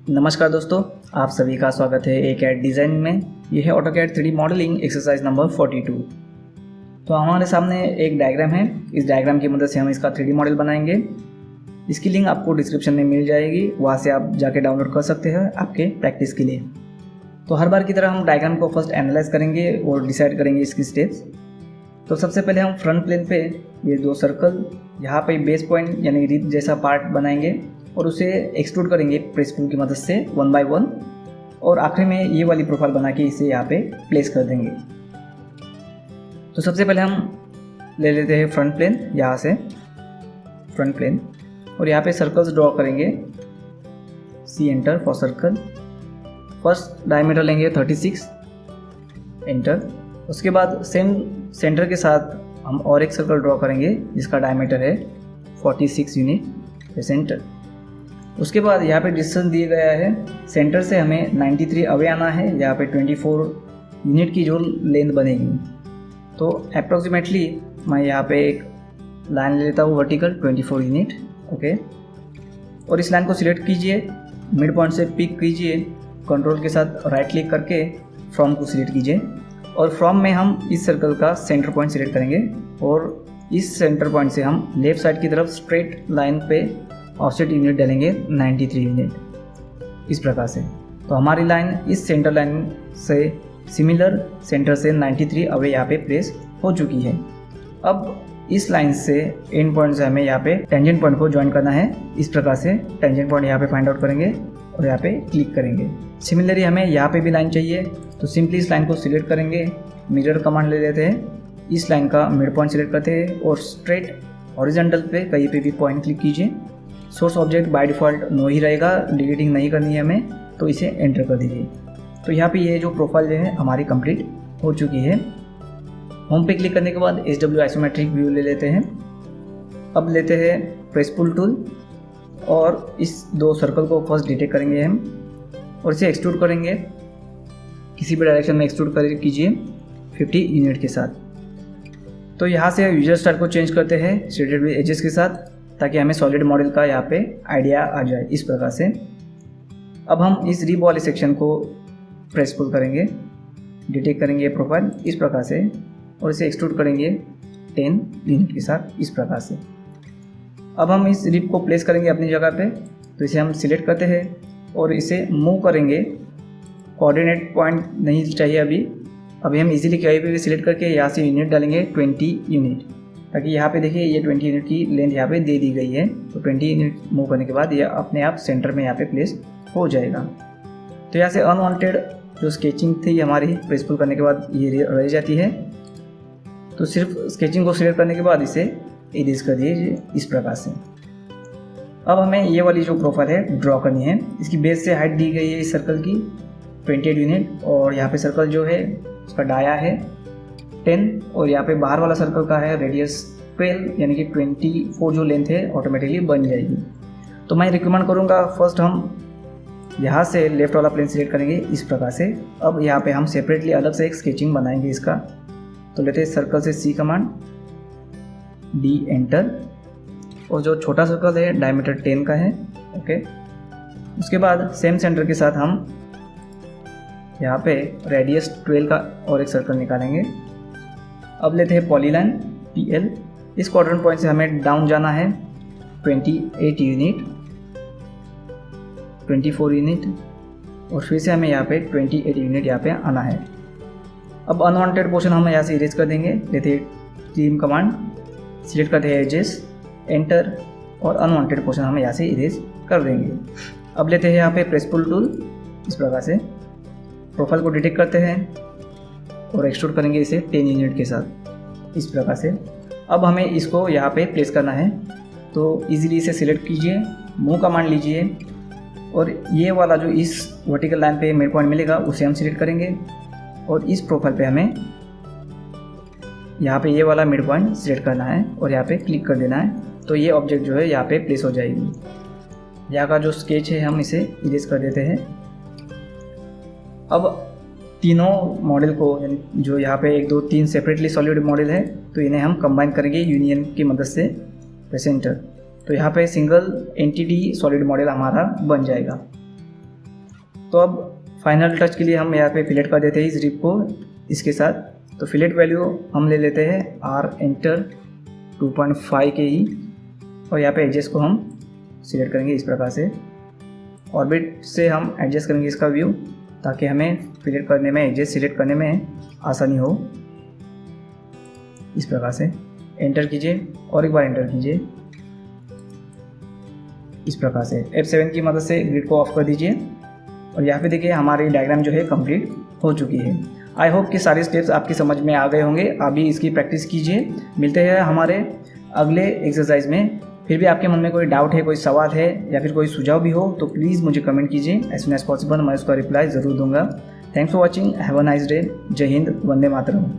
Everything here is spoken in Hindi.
नमस्कार दोस्तों, आप सभी का स्वागत है AutoCAD डिज़ाइन में। यह है AutoCAD 3D modelling exercise number 42। तो हमारे सामने एक डायग्राम है। इस डायग्राम की मदद से हम इसका 3D मॉडल बनाएंगे। इसकी लिंक आपको डिस्क्रिप्शन में मिल जाएगी, वहाँ से आप जाके डाउनलोड कर सकते हैं आपके प्रैक्टिस के लिए। तो हर बार की तरह हम डायग्राम को फर्स्ट एनालाइज करेंगे और डिसाइड करेंगे इसकी स्टेप्स। तो सबसे पहले हम फ्रंट प्लेन पे ये दो सर्कल यहाँ पे बेस पॉइंट यानी रिब जैसा पार्ट बनाएंगे और उसे एक्सट्रूड करेंगे प्रेस टूल की मदद से 1 बाय 1, और आखिर में ये वाली प्रोफाइल बना के इसे यहाँ पे प्लेस कर देंगे। तो सबसे पहले हम ले लेते हैं फ्रंट प्लेन, यहाँ से फ्रंट प्लेन, और यहाँ पे सर्कल्स ड्रॉ करेंगे। C enter for circle. First diameter लेंगे 36, एंटर। उसके बाद सेम सेंटर के साथ हम और एक सर्कल ड्रॉ करेंगे जिसका डायमीटर है 46 यूनिट सेंटर। उसके बाद यहाँ पे डिस्टेंस दिया गया है, सेंटर से हमें 93 अवे आना है। यहाँ पे 24 यूनिट की जो लेंथ बनेगी। तो अप्रॉक्सीमेटली मैं यहाँ पे एक लाइन ले लेता हूँ वर्टिकल 24 यूनिट, ओके। और इस लाइन को सिलेक्ट कीजिए, मिड पॉइंट से पिक कीजिए, कंट्रोल के साथ राइट क्लिक करके फ्रॉम को सिलेक्ट कीजिए, और फ्रॉम में हम इस सर्कल का सेंटर पॉइंट सिलेक्ट करेंगे और इस सेंटर पॉइंट से हम लेफ्ट साइड की तरफ स्ट्रेट लाइन पे ऑफसेट यूनिट डालेंगे 93 यूनिट, इस प्रकार से। तो हमारी लाइन इस सेंटर लाइन से सिमिलर सेंटर से 93 अवे यहाँ पे प्लेस हो चुकी है। अब इस लाइन से एंड पॉइंट से हमें यहाँ पे टेंजेंट पॉइंट को ज्वाइन करना है। इस प्रकार से टेंजेंट पॉइंट यहाँ पे फाइंड आउट करेंगे और यहाँ पे क्लिक करेंगे। सिमिलरली हमें यहाँ पे भी लाइन चाहिए, तो सिंपली इस लाइन को सिलेक्ट करेंगे, मिरर कमांड ले लेते हैं, इस लाइन का मिड पॉइंट सिलेक्ट करते हैं और स्ट्रेट हॉरिजॉन्टल पे कहीं पे भी पॉइंट क्लिक कीजिए। सोर्स ऑब्जेक्ट बाय डिफ़ॉल्ट नो ही रहेगा, डिलीटिंग नहीं करनी है हमें, तो इसे एंटर कर दीजिए। तो यहाँ पे ये जो प्रोफाइल जो है हमारी कंप्लीट हो चुकी है। होम पे क्लिक करने के बाद SW आइसोमेट्रिक व्यू ले लेते हैं। अब लेते हैं प्रेस पुल टूल और इस दो सर्कल को फर्स्ट डिटेक्ट करेंगे हम और इसे एक्सट्रूड करेंगे। किसी भी डायरेक्शन में एक्सट्रूड कीजिए 50 यूनिट के साथ। तो यहाँ से यूजर स्टाइल को चेंज करते हैं शेडेड विद एजेस के साथ, ताकि हमें सॉलिड मॉडल का यहाँ पे आइडिया आ जाए, इस प्रकार से। अब हम इस रिब वाले सेक्शन को प्रेस पुल करेंगे, डिटेक्ट करेंगे प्रोफाइल इस प्रकार से और इसे एक्सट्रूड करेंगे 10 यूनिट के साथ, इस प्रकार से। अब हम इस रिब को प्लेस करेंगे अपनी जगह पे, तो इसे हम सिलेक्ट करते हैं और इसे मूव करेंगे। कोऑर्डिनेट पॉइंट नहीं चाहिए अभी हम इजीली कहीं पे भी सिलेक्ट करके यहाँ से यूनिट डालेंगे 20 यूनिट, ताकि यहाँ पे देखिए ये 20 यूनिट की लेंथ यहाँ पे दे दी गई है। तो 20 यूनिट मूव करने के बाद ये अपने आप सेंटर में यहाँ पे प्लेस हो जाएगा। तो यहाँ से अनवांटेड जो स्केचिंग थी हमारी प्रेस पुल करने के बाद ये रह जाती है। तो सिर्फ स्केचिंग को सिलेक्ट करने के बाद इसे इरेज कर दीजिए, इस प्रकार से। अब हमें ये वाली जो प्रोफाइल है ड्रॉ करनी है। इसकी बेस से हाइट दी गई है इस सर्कल की 28 यूनिट, और यहाँ पे सर्कल जो है उसका डाया है 10, और यहाँ पे बाहर वाला सर्कल का है रेडियस 12, यानी कि 24 जो लेंथ है ऑटोमेटिकली बन जाएगी। तो मैं रिकमेंड करूँगा फर्स्ट हम यहाँ से लेफ्ट वाला प्लेन सिलेक्ट करेंगे, इस प्रकार से। अब यहाँ पे हम सेपरेटली अलग से एक स्केचिंग बनाएंगे इसका। तो लेते हैं सर्कल से C कमांड, D एंटर, और जो छोटा सर्कल है डायमीटर 10 का है, ओके। उसके बाद सेम सेंटर के साथ हम यहाँ पे रेडियस 12 का और एक सर्कल निकालेंगे। अब लेते हैं पॉलीलाइन PL। इस क्वाड्रेंट पॉइंट से हमें डाउन जाना है 28 यूनिट, 24 यूनिट, और फिर से हमें यहाँ पे 28 यूनिट यहाँ पे आना है। अब अनवांटेड पोर्शन हम यहाँ से इरेज कर देंगे। लेते हैं टीम कमांड, सिलेक्ट करते हैं एजेस, एंटर, और अनवांटेड पोर्शन हम यहाँ से इरेज कर देंगे। अब लेते हैं यहाँ पे प्रेस पुल टूल, इस प्रकार से प्रोफाइल को डिटेक्ट करते हैं और एक्सट्रूड करेंगे इसे 10 यूनिट के साथ, इस प्रकार से। अब हमें इसको यहाँ पे प्लेस करना है, तो इजीली इसे सिलेक्ट कीजिए, मूव कमांड लीजिए, और ये वाला जो इस वर्टिकल लाइन पे मिड पॉइंट मिलेगा उसे हम सिलेक्ट करेंगे, और इस प्रोफाइल पे हमें यहाँ पे ये वाला मिड पॉइंट सिलेक्ट करना है और यहाँ पे क्लिक कर देना है। तो ये ऑब्जेक्ट जो है यहाँ पे प्लेस हो जाएगी। यहाँ का जो स्केच है हम इसे इरेज कर देते हैं। अब तीनों मॉडल को, यानी जो यहाँ पे 1 2 3 सेपरेटली सॉलिड मॉडल है, तो इन्हें हम कंबाइन करेंगे यूनियन की मदद से, प्रेस एंटर। तो यहाँ पे सिंगल एंटिटी सॉलिड मॉडल हमारा बन जाएगा। तो अब फाइनल टच के लिए हम यहाँ पे फिलेट कर देते हैं इस रिप को इसके साथ। तो फिलेट वैल्यू हम ले लेते हैं R एंटर 2.5 के ही, और यहाँ पे एडजस्ट को हम सिलेक्ट करेंगे इस प्रकार से। ऑर्बिट से हम एडजस्ट करेंगे इसका व्यू ताकि हमें फिलेट करने में, एडजस्ट सिलेक्ट करने में आसानी हो। इस प्रकार से एंटर कीजिए और एक बार एंटर कीजिए इस प्रकार से। F7 की मदद से ग्रिड को ऑफ कर दीजिए और यहाँ पे देखिए हमारी डायग्राम जो है कंप्लीट हो चुकी है। आई होप कि सारे स्टेप्स आपकी समझ में आ गए होंगे। अभी इसकी प्रैक्टिस कीजिए। मिलते हैं हमारे अगले एक्सरसाइज में। फिर भी आपके मन में कोई डाउट है, कोई सवाल है या फिर कोई सुझाव भी हो तो प्लीज़ मुझे कमेंट कीजिए। एज सुन एज पॉसिबल मैं उसका रिप्लाई ज़रूर दूंगा। Thanks for watching. Have a nice day. जय हिंद, वंदे मातरम।